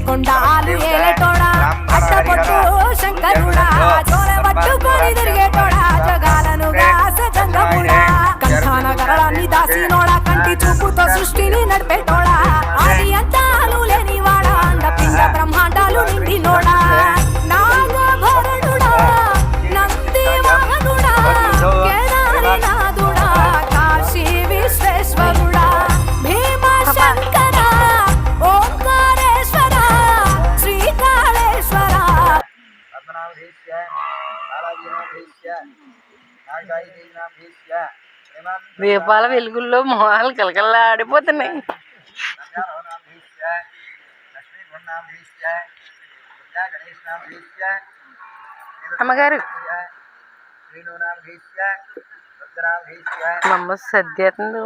కొండాలు ఏలేటోడా అట్టపొట్టు శంకరుడా జోల పట్టుకొని తిరిగేటోడా జగాలను గాస జంగముడా కంఠాన గరళాన్ని దాసినోడా కంటి చూపుతో సృష్టిని నడిపేటోడా ఆది అంతాలు లేనివాడా అండ పిండ బ్రహ్మాండాలు నిండినోడా నాగభరణుడా నంది వాహనుడా కేదారినాథుడా కాశీ విశ్వేశ్వరుడా భీమ శంకర ఓంకారేశ్వర శ్రీకాళేశ్వర దీపాల వెలుగుల్లో మొహాలు కలకల్లాడిపోతున్నాయి. అమ్మగారు మా అమ్మ సర్దేస్తుంది.